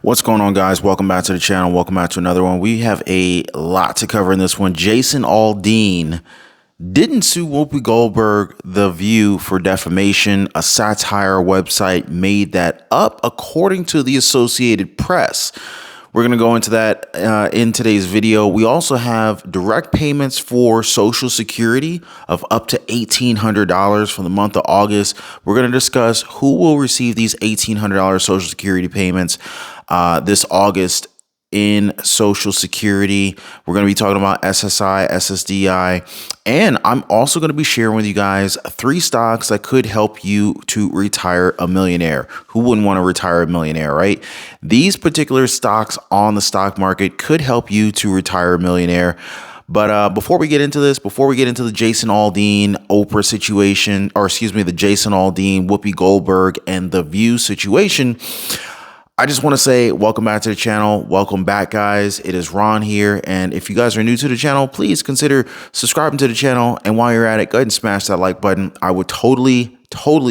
What's going on, guys? Welcome back to the channel. Welcome back to another one. We have a lot to cover in this one. Jason Aldean didn't sue Whoopi Goldberg, The View, for defamation. A satire website made that up, according to the Associated Press. We're going to go into that in today's video. We also have direct payments for Social Security of up to $1,800 for the month of August. We're going to discuss who will receive these $1,800 Social Security payments this August in Social Security. We're going to be talking about SSI, SSDI, and I'm also going to be sharing with you guys 3 stocks that could help you to retire a millionaire. Who wouldn't want to retire a millionaire, right? These particular stocks on the stock market could help you to retire a millionaire. But before we get into this, before we get into the Jason Aldean Oprah situation, or excuse me, the Jason Aldean, Whoopi Goldberg, and The View situation, I just want to say welcome back to the channel. Welcome back, guys. It is Ron here. And if you guys are new to the channel, please consider subscribing to the channel. And while you're at it, go ahead and smash that like button. I would totally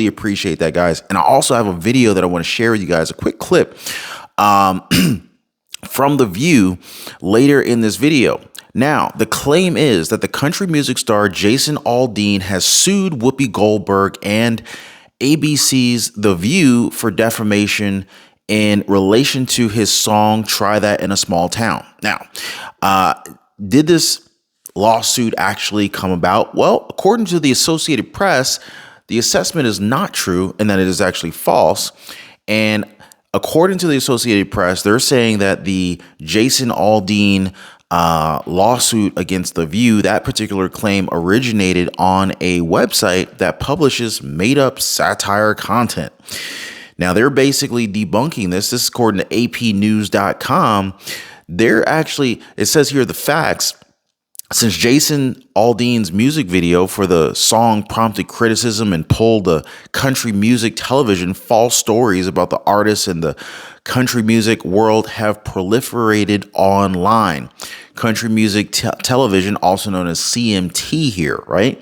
appreciate that, guys. And I also have a video that I want to share with you guys, a quick clip from The View later in this video. Now, the claim is that the country music star Jason Aldean has sued Whoopi Goldberg and ABC's The View for defamation in relation to his song, Try That in a Small Town. Now, did this lawsuit actually come about? Well, according to the Associated Press, the assessment is not true and that it is actually false. And according to the Associated Press, they're saying that the Jason Aldean lawsuit against The View, that particular claim originated on a website that publishes made-up satire content. Now, they're basically debunking this. This is according to apnews.com. They're actually, it says here the facts. Since Jason Aldean's music video for the song prompted criticism and pulled the country music television, false stories about the artist and the country music world have proliferated online. Country music television, also known as CMT here, right?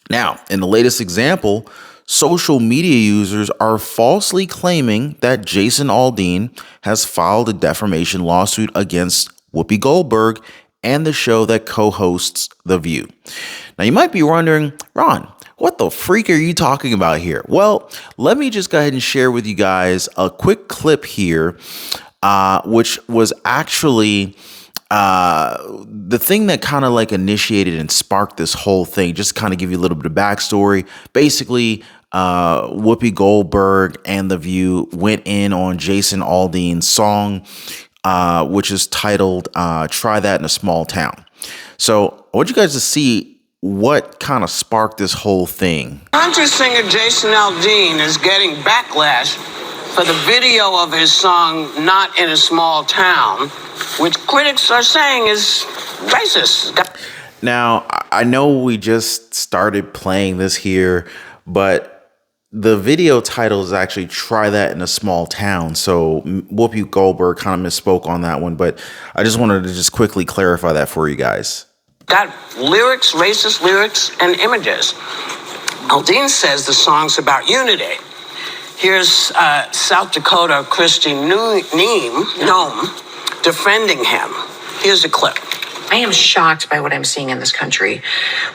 Now, in the latest example, social media users are falsely claiming that Jason Aldean has filed a defamation lawsuit against Whoopi Goldberg and the show that co-hosts The View. Now, you might be wondering, Ron, what the freak are you talking about here? Well, let me just go ahead and share with you guys a quick clip here, which was actually the thing that kind of like initiated and sparked this whole thing. Just kind of give you a little bit of backstory. Basically, Whoopi Goldberg and The View went in on Jason Aldean's song, which is titled Try That in a Small Town. So I want you guys to see what kind of sparked this whole thing. Country singer Jason Aldean is getting backlash for the video of his song Not in a Small Town, which critics are saying is racist. Now, I know we just started playing this here, but the video title is actually Try That in a Small Town. So Whoopi Goldberg kind of misspoke on that one, but I just wanted to just quickly clarify that for you guys. Got lyrics, racist lyrics, and images. Aldean says the song's about unity. Here's South Dakota Christy Nome defending him. Here's a clip. I am shocked by what I'm seeing in this country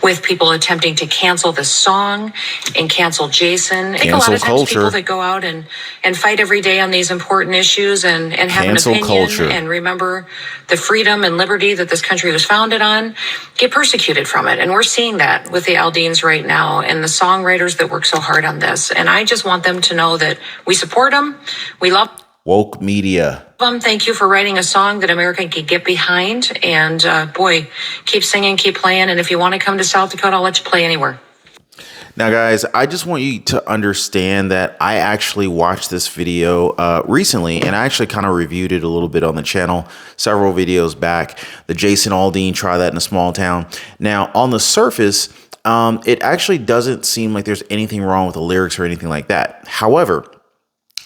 with people attempting to cancel this song and cancel Jason. I think a lot of times people that go out and fight every day on these important issues and have an opinion and remember the freedom and liberty that this country was founded on get persecuted from it. And we're seeing that with the Aldeans right now and the songwriters that work so hard on this. And I just want them to know that we support them. We love woke media. Thank you for writing a song that America can get behind. And boy, keep singing, keep playing. And if you want to come to South Dakota, I'll let you play anywhere. Now, guys, I just want you to understand that I actually watched this video recently, and I actually kind of reviewed it a little bit on the channel several videos back. The Jason Aldean, Try That in a Small Town. Now, on the surface, it actually doesn't seem like there's anything wrong with the lyrics or anything like that. However,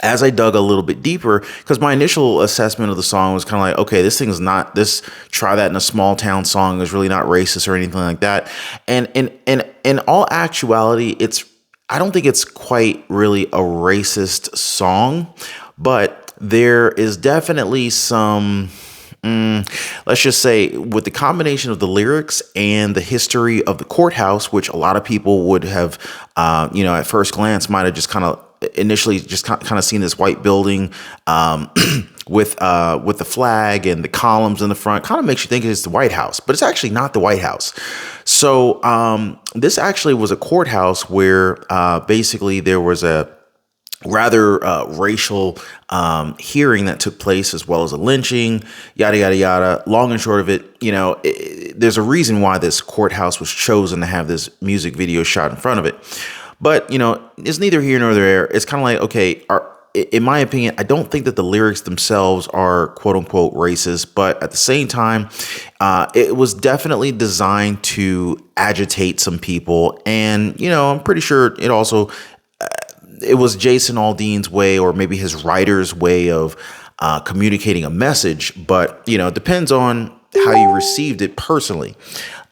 as I dug a little bit deeper, because my initial assessment of the song was kind of like, okay, this thing is not, this Try That in a Small Town song is really not racist or anything like that. And in all actuality, I don't think it's quite really a racist song, but there is definitely some, let's just say, with the combination of the lyrics and the history of the courthouse, which a lot of people would have, at first glance might have just kind of initially just kind of seen this white building with the flag and the columns in the front, kind of makes you think it's the White House, but it's actually not the White House. So this actually was a courthouse where basically there was a rather racial hearing that took place, as well as a lynching, yada, yada, yada. Long and short of it, there's a reason why this courthouse was chosen to have this music video shot in front of it. But, it's neither here nor there. It's kind of like, okay, in my opinion, I don't think that the lyrics themselves are quote unquote racist, but at the same time, it was definitely designed to agitate some people. And, I'm pretty sure it also, it was Jason Aldean's way, or maybe his writer's way of communicating a message. But, it depends on how you received it personally.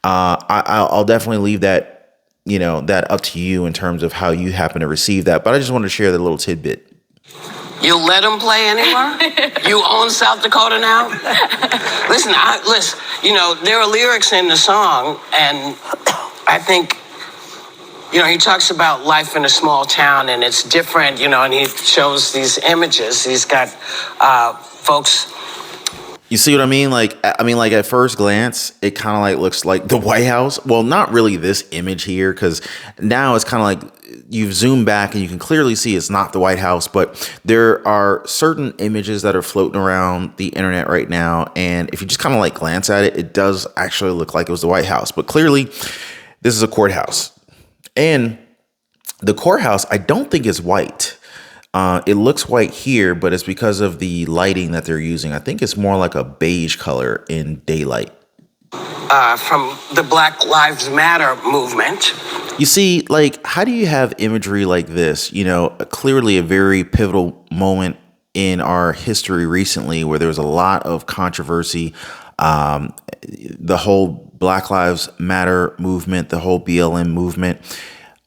I'll definitely leave that, that up to you in terms of how you happen to receive that. But I just wanted to share that little tidbit. You let them play anywhere? You own South Dakota now? Listen, there are lyrics in the song, and I think, he talks about life in a small town, and it's different, and he shows these images. He's got folks. You see what I mean? Like at first glance, it kind of like looks like the White House. Well, not really this image here, because now it's kind of like you've zoomed back and you can clearly see it's not the White House. But there are certain images that are floating around the internet right now. And if you just kind of like glance at it, it does actually look like it was the White House. But clearly, this is a courthouse. And the courthouse, I don't think is white. It looks white here, but it's because of the lighting that they're using. I think it's more like a beige color in daylight. From the Black Lives Matter movement. You see, like, how do you have imagery like this? Clearly a very pivotal moment in our history recently where there was a lot of controversy. The whole Black Lives Matter movement, the whole BLM movement,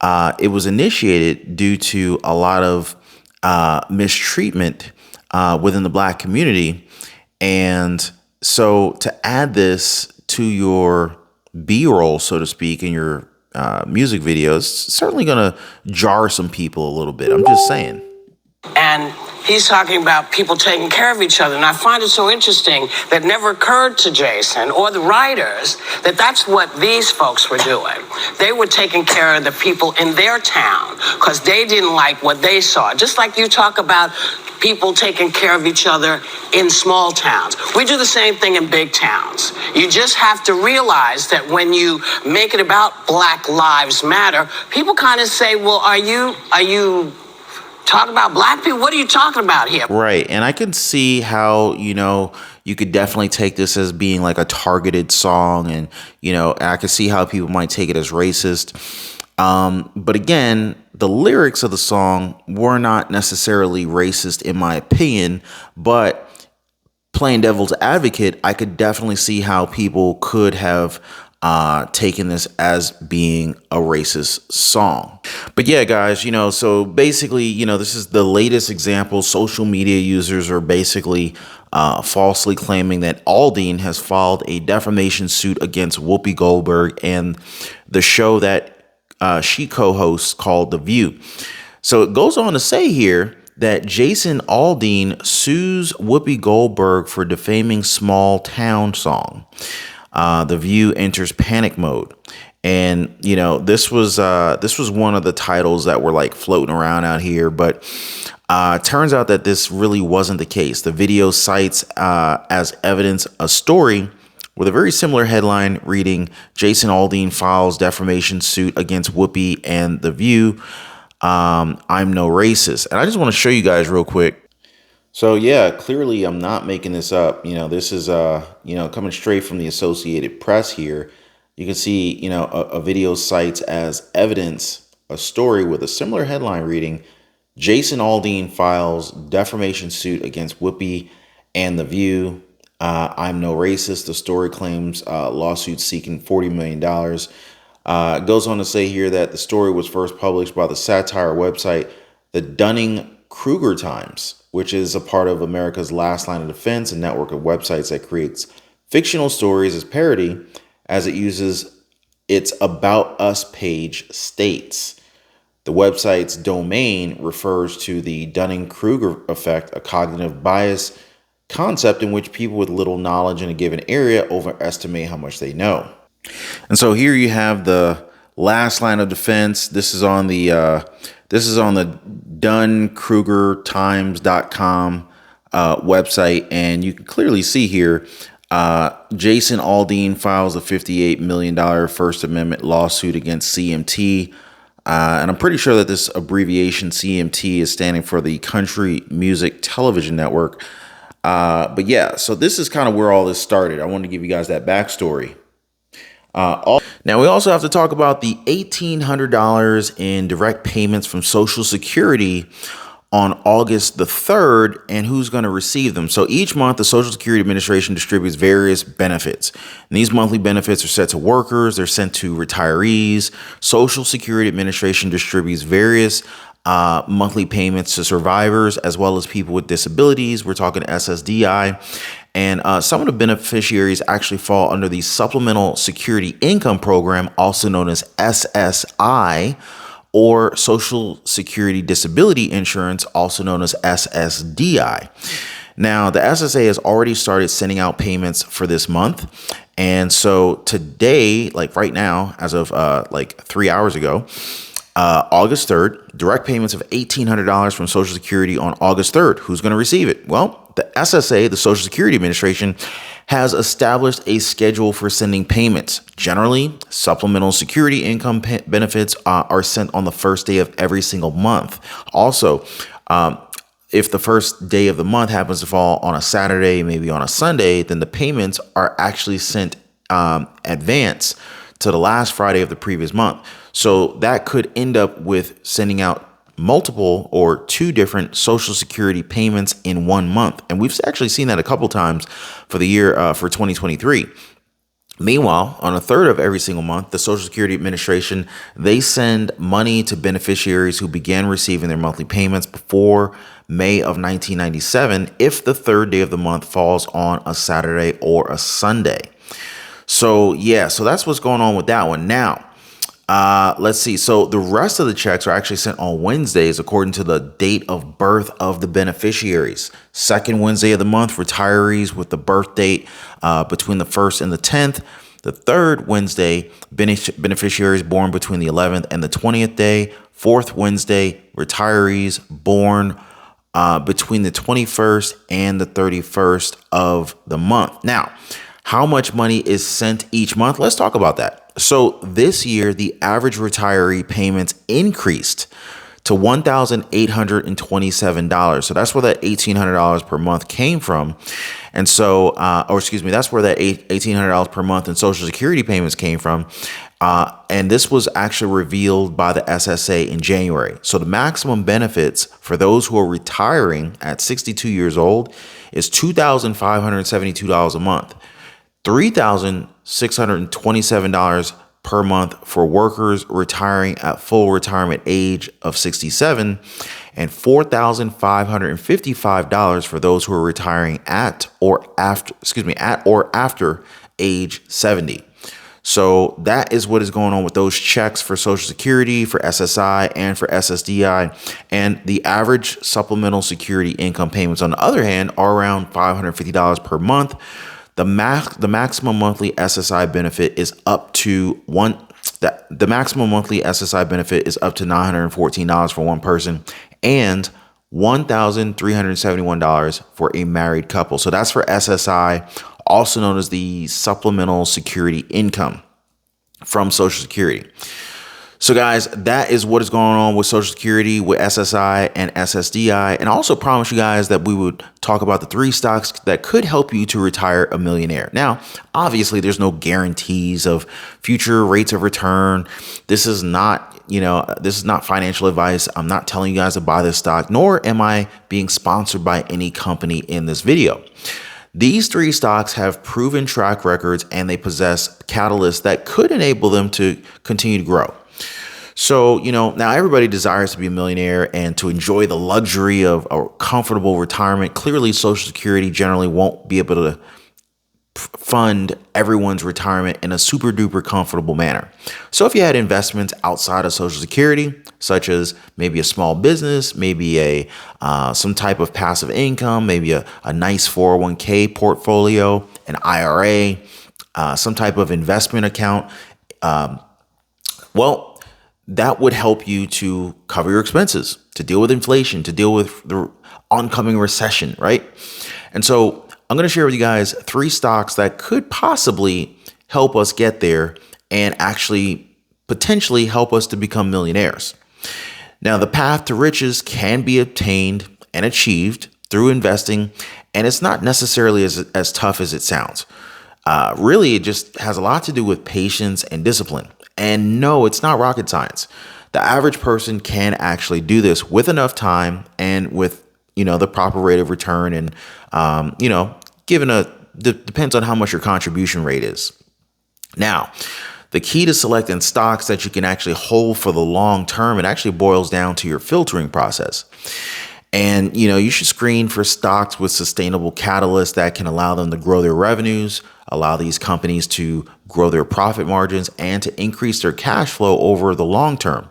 it was initiated due to a lot of mistreatment within the Black community. And so to add this to your B-roll, so to speak, in your music videos, certainly going to jar some people a little bit. I'm just saying. And he's talking about people taking care of each other. And I find it so interesting that it never occurred to Jason or the writers that that's what these folks were doing. They were taking care of the people in their town because they didn't like what they saw. Just like you talk about people taking care of each other in small towns. We do the same thing in big towns. You just have to realize that when you make it about Black Lives Matter, people kind of say, well, are you talking about Black people? What are you talking about here? Right. And I can see how, you could definitely take this as being like a targeted song. And, I can see how people might take it as racist. But again, the lyrics of the song were not necessarily racist, in my opinion. But playing devil's advocate, I could definitely see how people could have taken this as being a racist song. But yeah, guys, so basically, this is the latest example. Social media users are basically falsely claiming that Aldean has filed a defamation suit against Whoopi Goldberg and the show that she co-hosts called The View. So it goes on to say here that Jason Aldean sues Whoopi Goldberg for defaming small town song. The View enters panic mode. And, this was one of the titles that were like floating around out here. But turns out that this really wasn't the case. The video cites as evidence a story with a very similar headline reading, Jason Aldean files defamation suit against Whoopi and The View. I'm no racist. And I just want to show you guys real quick. So, yeah, clearly I'm not making this up. This is, coming straight from the Associated Press here. You can see, a video cites as evidence a story with a similar headline reading, Jason Aldean files defamation suit against Whoopi and The View. I'm no racist. The story claims lawsuit seeking $40 million. It goes on to say here that the story was first published by the satire website, the Dunning Dunning-Kruger Times, which is a part of America's last line of defense, a network of websites that creates fictional stories as parody, as it uses its About Us page states. The website's domain refers to the Dunning-Kruger effect, a cognitive bias concept in which people with little knowledge in a given area overestimate how much they know. And so here you have the last line of defense. This is on the DunnKrugerTimes.com website, and you can clearly see here Jason Aldean files a $58 million First Amendment lawsuit against CMT. And I'm pretty sure that this abbreviation CMT is standing for the Country Music Television Network. But yeah, so this is kind of where all this started. I wanted to give you guys that backstory. Now, we also have to talk about the $1,800 in direct payments from Social Security on August the 3rd and who's going to receive them. So each month, the Social Security Administration distributes various benefits. And these monthly benefits are sent to workers. They're sent to retirees. Social Security Administration distributes various monthly payments to survivors as well as people with disabilities. We're talking SSDI. And some of the beneficiaries actually fall under the Supplemental Security Income Program, also known as SSI, or Social Security Disability Insurance, also known as SSDI. Now, the SSA has already started sending out payments for this month. And so today, like right now, as of like 3 hours ago, August 3rd, direct payments of $1,800 from Social Security on August 3rd. Who's going to receive it? Well, the SSA, the Social Security Administration, has established a schedule for sending payments. Generally, supplemental security income benefits are sent on the first day of every single month. Also, if the first day of the month happens to fall on a Saturday, maybe on a Sunday, then the payments are actually sent advance to the last Friday of the previous month. So that could end up with sending out multiple or two different Social Security payments in 1 month. And we've actually seen that a couple times for the year for 2023. Meanwhile, on a third of every single month, the Social Security Administration, they send money to beneficiaries who began receiving their monthly payments before May of 1997 if the third day of the month falls on a Saturday or a Sunday. So yeah, so that's what's going on with that one. Now, let's see. So the rest of the checks are actually sent on Wednesdays according to the date of birth of the beneficiaries. Second Wednesday of the month, retirees with the birth date between the 1st and the 10th. The third Wednesday, beneficiaries born between the 11th and the 20th day. Fourth Wednesday, retirees born between the 21st and the 31st of the month. Now, how much money is sent each month? Let's talk about that. So this year, the average retiree payments increased to $1,827. So that's where that $1,800 per month came from. And so, that's where that $1,800 per month in Social Security payments came from. And this was actually revealed by the SSA in January. So the maximum benefits for those who are retiring at 62 years old is $2,572 a month. $3,627 per month for workers retiring at full retirement age of 67, and $4,555 for those who are retiring at or after age 70. So that is what is going on with those checks for Social Security, for SSI, and for SSDI. And the average supplemental security income payments, on the other hand, are around $550 per month. The maximum monthly SSI benefit is up to the maximum monthly SSI benefit is up to $914 for one person and $1,371 for a married couple. So that's for SSI, also known as the supplemental security income from Social Security. So guys, that is what is going on with Social Security, with SSI and SSDI. And I also promised you guys that we would talk about the 3 stocks that could help you to retire a millionaire. Now, obviously, there's no guarantees of future rates of return. This is not financial advice. I'm not telling you guys to buy this stock, nor am I being sponsored by any company in this video. These 3 stocks have proven track records and they possess catalysts that could enable them to continue to grow. So, now everybody desires to be a millionaire and to enjoy the luxury of a comfortable retirement. Clearly, Social Security generally won't be able to fund everyone's retirement in a super duper comfortable manner. So if you had investments outside of Social Security, such as maybe a small business, maybe some type of passive income, maybe a nice 401k portfolio, an IRA, some type of investment account, well, that would help you to cover your expenses, to deal with inflation, to deal with the oncoming recession, right? And so I'm going to share with you guys 3 stocks that could possibly help us get there and actually potentially help us to become millionaires. Now, the path to riches can be obtained and achieved through investing, and it's not necessarily as tough as it sounds. Really, it just has a lot to do with patience and discipline. And no, it's not rocket science. The average person can actually do this with enough time and with the proper rate of return, and depends on how much your contribution rate is. Now, the key to selecting stocks that you can actually hold for the long term, it actually boils down to your filtering process. And you should screen for stocks with sustainable catalysts that can allow them to grow their revenues, allow these companies to grow their profit margins, and to increase their cash flow over the long term.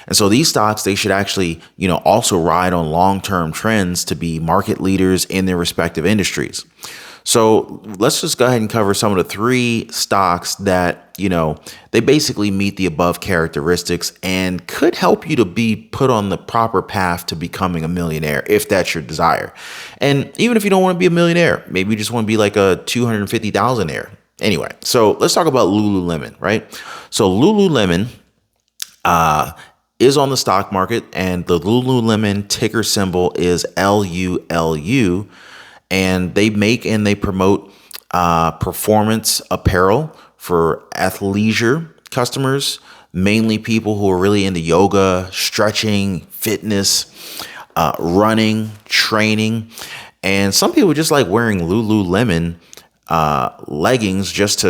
And so these stocks, they should actually, also ride on long-term trends to be market leaders in their respective industries. So let's just go ahead and cover some of the 3 stocks that, they basically meet the above characteristics and could help you to be put on the proper path to becoming a millionaire, if that's your desire. And even if you don't want to be a millionaire, maybe you just want to be like a 250,000-aire. Anyway, so let's talk about Lululemon, right? So Lululemon, is on the stock market, and the Lululemon ticker symbol is LULU, and they make and they promote performance apparel for athleisure customers, mainly people who are really into yoga, stretching, fitness, running, training, and some people just like wearing Lululemon leggings just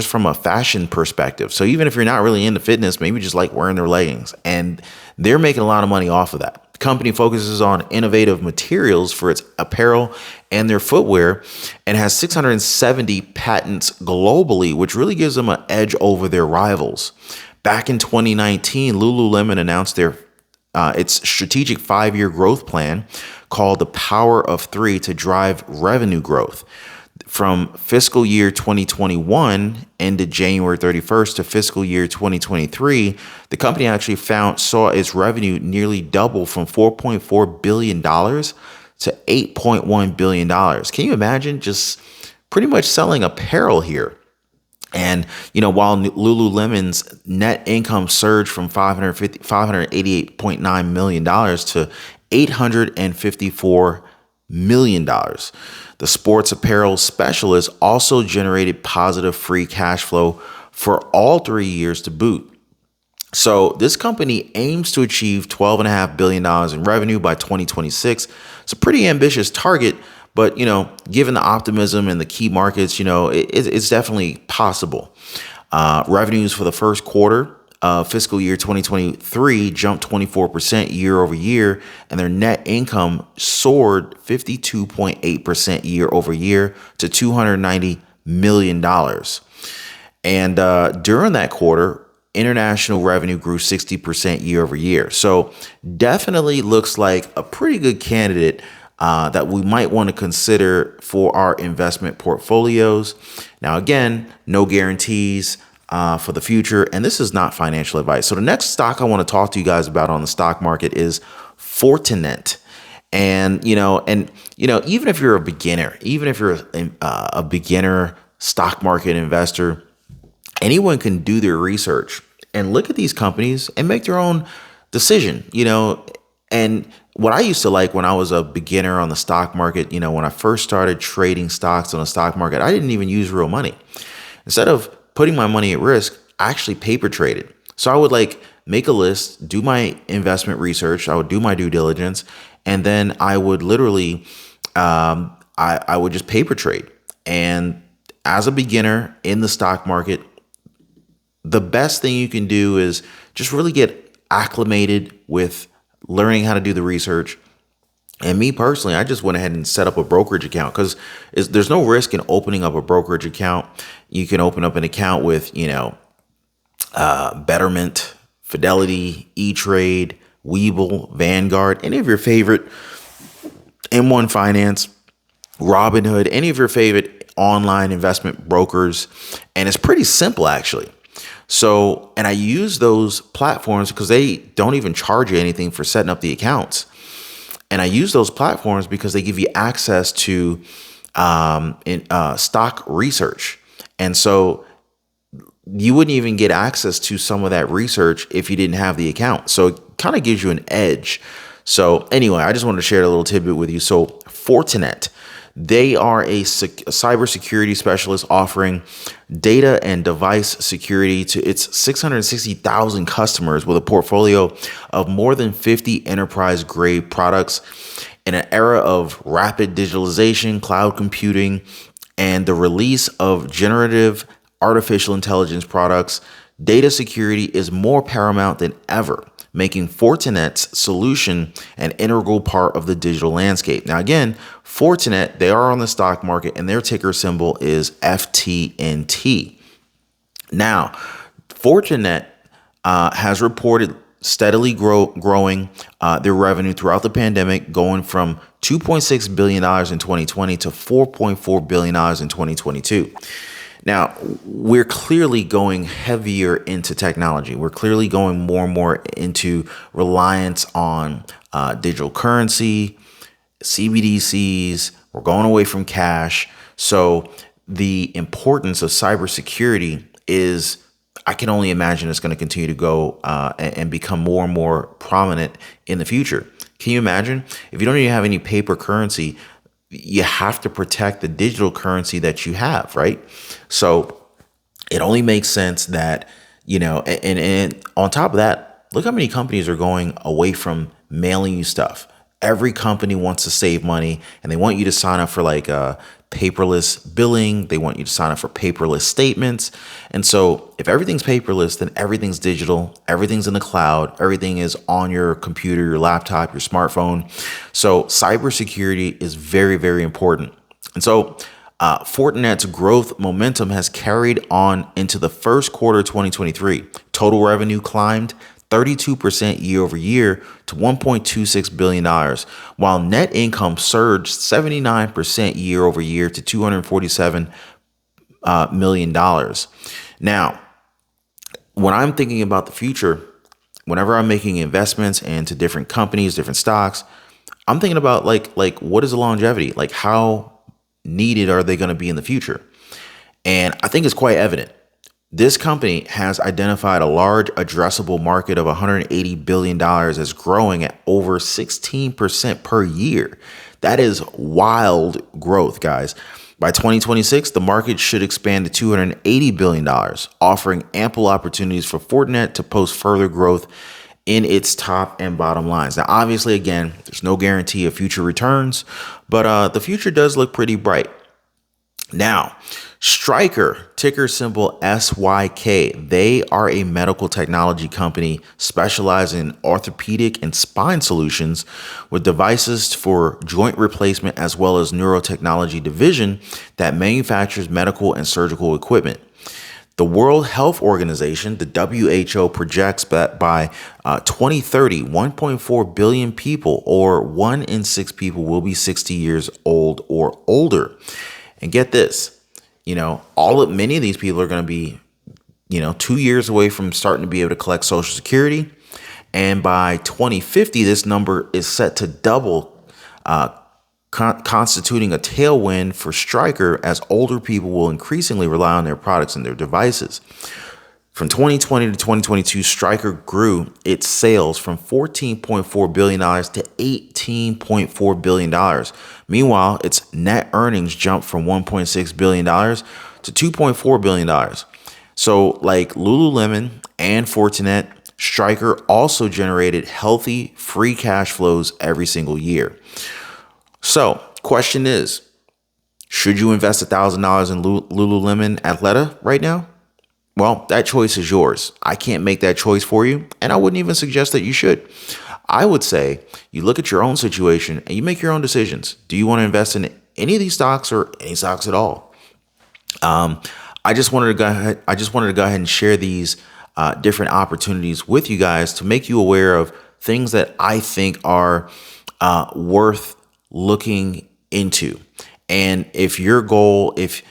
from a fashion perspective. So even if you're not really into fitness, maybe you just like wearing their leggings, and they're making a lot of money off of that. The company focuses on innovative materials for its apparel and their footwear, and has 670 patents globally, which really gives them an edge over their rivals. Back in 2019, Lululemon announced its strategic 5-year growth plan called the Power of 3 to drive revenue growth. From fiscal year 2021 ended January 31st to fiscal year 2023, the company actually saw its revenue nearly double from $4.4 billion to $8.1 billion. Can you imagine just pretty much selling apparel here? And, while Lululemon's net income surged from $588.9 million to $854 million. The sports apparel specialist also generated positive free cash flow for all 3 years to boot. So this company aims to achieve $12.5 billion in revenue by 2026. It's a pretty ambitious target, but, given the optimism in the key markets, it's definitely possible. Revenues for the first quarter fiscal year 2023 jumped 24% year over year, and their net income soared 52.8% year over year to $290 million. And during that quarter, international revenue grew 60% year over year. So definitely looks like a pretty good candidate that we might want to consider for our investment portfolios. Now, again, no guarantees for the future, and this is not financial advice. So the next stock I want to talk to you guys about on the stock market is Fortinet. And even if you're a beginner, even if you're a beginner stock market investor, anyone can do their research and look at these companies and make their own decision. And what I used to like when I was a beginner on the stock market, when I first started trading stocks on the stock market, I didn't even use real money. Instead of putting my money at risk, I actually paper traded. So I would make a list, do my investment research, I would do my due diligence, and then I would literally, I would just paper trade. And as a beginner in the stock market, the best thing you can do is just really get acclimated with learning how to do the research. And me personally, I just went ahead and set up a brokerage account because there's no risk in opening up a brokerage account. You can open up an account with, Betterment, Fidelity, E-Trade, Webull, Vanguard, any of your favorite, M1 Finance, Robinhood, any of your favorite online investment brokers. And it's pretty simple, actually. So, and I use those platforms because they don't even charge you anything for setting up the accounts. And I use those platforms because they give you access to stock research. And so you wouldn't even get access to some of that research if you didn't have the account. So it kind of gives you an edge. So anyway, I just wanted to share a little tidbit with you. So Fortinet, they are a cybersecurity specialist offering data and device security to its 660,000 customers with a portfolio of more than 50 enterprise-grade products. In an era of rapid digitalization, cloud computing, and the release of generative artificial intelligence products, data security is more paramount than ever, making Fortinet's solution an integral part of the digital landscape. Now, again, Fortinet, they are on the stock market and their ticker symbol is FTNT. Now, Fortinet has reported steadily growing their revenue throughout the pandemic, going from $2.6 billion in 2020 to $4.4 billion in 2022. Now, we're clearly going heavier into technology. We're clearly going more and more into reliance on digital currency, CBDCs. We're going away from cash. So the importance of cybersecurity is, I can only imagine it's going to continue to go and become more and more prominent in the future. Can you imagine if you don't even have any paper currency, you have to protect the digital currency that you have, right? So it only makes sense that, and on top of that, look how many companies are going away from mailing you stuff. Every company wants to save money and they want you to sign up for like paperless billing. They want you to sign up for paperless statements. And so if everything's paperless, then everything's digital, everything's in the cloud, everything is on your computer, your laptop, your smartphone. So cybersecurity is very, very important. And so Fortinet's growth momentum has carried on into the first quarter of 2023. Total revenue climbed 32% year over year to $1.26 billion, while net income surged 79% year over year to $247 million. Now, when I'm thinking about the future, whenever I'm making investments into different companies, different stocks, I'm thinking about like what is the longevity? Like how needed are they going to be in the future? And I think it's quite evident. This company has identified a large addressable market of $180 billion as growing at over 16% per year. That is wild growth, guys. By 2026, the market should expand to $280 billion, offering ample opportunities for Fortinet to post further growth in its top and bottom lines. Now, obviously, again, there's no guarantee of future returns, but the future does look pretty bright. Now, Stryker, ticker symbol SYK, they are a medical technology company specializing in orthopedic and spine solutions with devices for joint replacement as well as neurotechnology division that manufactures medical and surgical equipment. The World Health Organization, the WHO, projects that by 2030, 1.4 billion people, or 1 in 6 people, will be 60 years old or older. And get this, many of these people are going to be, 2 years away from starting to be able to collect Social Security. And by 2050, this number is set to double, constituting a tailwind for Stryker as older people will increasingly rely on their products and their devices. From 2020 to 2022, Stryker grew its sales from $14.4 billion to $18.4 billion. Meanwhile, its net earnings jumped from $1.6 billion to $2.4 billion. So like Lululemon and Fortinet, Stryker also generated healthy free cash flows every single year. So question is, should you invest $1,000 in Lululemon Athleta right now? well, that choice is yours. I can't make that choice for you, and I wouldn't even suggest that you should. I would say you look at your own situation and you make your own decisions. Do you want to invest in any of these stocks or any stocks at all? I just wanted to go ahead and share these different opportunities with you guys to make you aware of things that I think are worth looking into. And if your goal, if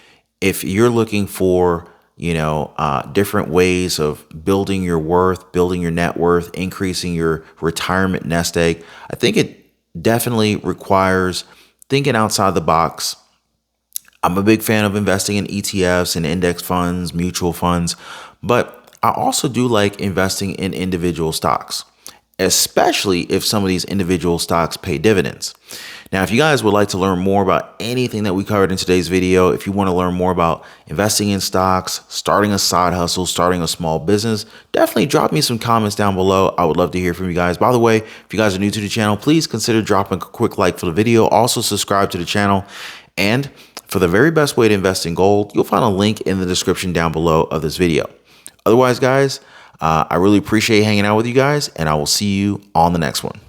you're looking for different ways of building your worth, building your net worth, increasing your retirement nest egg, I think it definitely requires thinking outside the box. I'm a big fan of investing in ETFs and index funds, mutual funds, but I also do like investing in individual stocks, especially if some of these individual stocks pay dividends. Now, if you guys would like to learn more about anything that we covered in today's video, if you want to learn more about investing in stocks, starting a side hustle, starting a small business, definitely drop me some comments down below. I would love to hear from you guys. By the way, if you guys are new to the channel, please consider dropping a quick like for the video. Also subscribe to the channel. And for the very best way to invest in gold, you'll find a link in the description down below of this video. Otherwise, guys, I really appreciate hanging out with you guys, and I will see you on the next one.